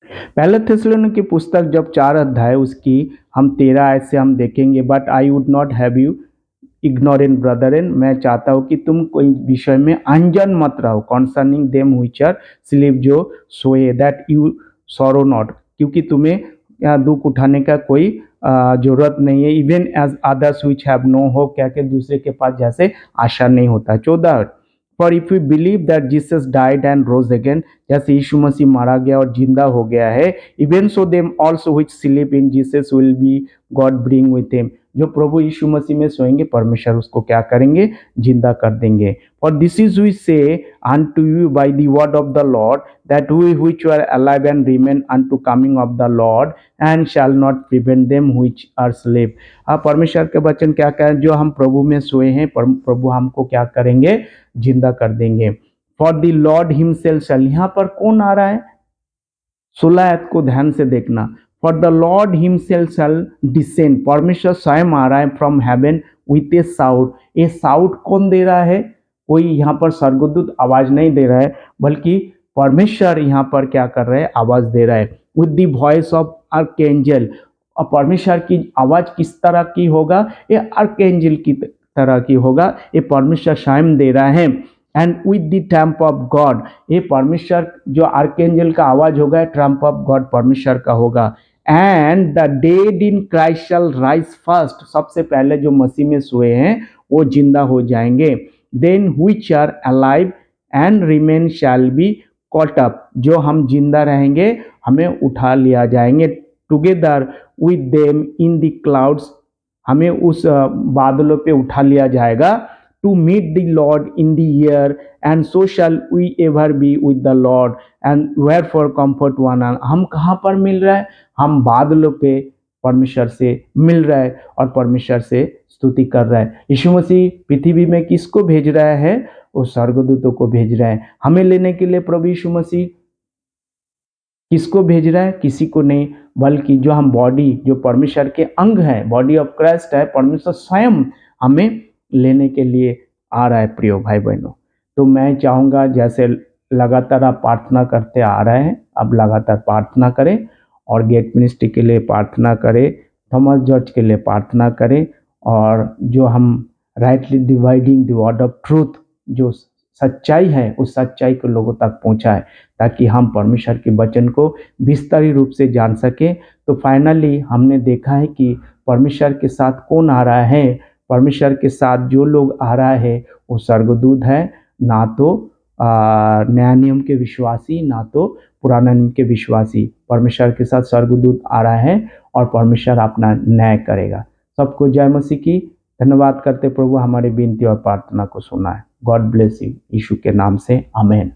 पहले थिस्सलुनीके की पुस्तक जब 4 अध्याय उसकी हम 13 आयत से हम देखेंगे, but I would not have you ignorant Brethren, मैं चाहता हूँ कि तुम कोई विषय में अनजान मत रहो, concerning them which are sleep, जो सोए, दैट यू सॉरो नॉट, क्योंकि तुम्हें दुख उठाने का कोई जरूरत नहीं है, even as others which have no hope, क्या के दूसरे के पास जैसे आशा नहीं होता। 14, for if you believe that Jesus died and rose again, जैसे यीशु मसीह मारा गया और जिंदा हो गया है, even so them also which sleep in Jesus will be God bring with him, जो प्रभु यीशु मसीह में सोएंगे परमेश्वर उसको क्या करेंगे, जिंदा कर देंगे। फॉर दिस इज वी से unto you by the word of the Lord, that we which were alive and remain unto coming of the Lord, and shall not prevent them which are asleep। परमेश्वर के वचन क्या कहें, जो हम प्रभु में सोए हैं प्रभु हमको क्या करेंगे, जिंदा कर देंगे। फॉर द लॉर्ड हिमसेल्फ शैल, यहाँ पर कौन आ रहा है, 16 आयत को ध्यान से देखना। For the Lord himself shall descend, परमेश्वर स्वयं आ रहा है from heaven with a shout. ये साउट कौन दे रहा है, कोई यहाँ पर स्वर्गदूत आवाज नहीं दे रहा है, बल्कि परमेश्वर यहाँ पर क्या कर रहे हैं, आवाज दे रहा है। With the voice of archangel, और परमेश्वर की आवाज किस तरह की होगा, ये आर्कएंजल की तरह की होगा, ये परमेश्वर स्वयं दे रहा है। And with the Trump of God, ये परमेश्वर जो आर्कएंजल का आवाज होगा, ट्रम्प ऑफ गॉड परमेश्वर का होगा। And the dead in Christ shall rise first, सबसे पहले जो मसीह में सोए हैं वो जिंदा हो जाएंगे। Then which are alive and remain shall be caught up, जो हम जिंदा रहेंगे हमें उठा लिया जाएंगे, together with them in the clouds, हमें उस बादलों पे उठा लिया जाएगा। To meet the Lord in the air, and so shall we ever be with the Lord, and wherefore comfort one. हम कहाँ पर मिल रहा है, हम बादलों पे परमेश्वर से मिल रहा है और परमेश्वर से स्तुति कर रहा है। यीशु मसीह पृथ्वी में किसको भेज रहा है, वो स्वर्गदूतों को भेज रहा है हमें लेने के लिए। प्रभु यीशु मसीह किसको भेज रहा है, किसी को नहीं, बल्कि जो हम बॉडी, जो परमेश्वर के अंग है, बॉडी ऑफ क्राइस्ट है, परमेश्वर स्वयं हमें लेने के लिए आ रहा है। प्रिय भाई बहनों, तो मैं चाहूँगा जैसे लगातार आप प्रार्थना करते आ रहे हैं, अब लगातार प्रार्थना करें, और गेट मिनिस्ट्री के लिए प्रार्थना करें, थॉमस जॉर्ज के लिए प्रार्थना करें, और जो हम rightly dividing the word of truth, जो सच्चाई है उस सच्चाई को लोगों तक पहुंचाए, ताकि हम परमेश्वर के वचन को विस्तारित रूप से जान सकें। तो फाइनली हमने देखा है कि परमेश्वर के साथ कौन आ रहा है, परमेश्वर के साथ जो लोग आ रहा है वो स्वर्गदूत है, ना तो नया नियम के विश्वासी, ना तो पुराना नियम के विश्वासी। परमेश्वर के साथ स्वर्गदूत आ रहा है और परमेश्वर अपना न्याय करेगा। सबको जय मसीह की। धन्यवाद करते प्रभु हमारी विनती और प्रार्थना को सुना है। गॉड ब्लेस यू, यीशु के नाम से आमेन।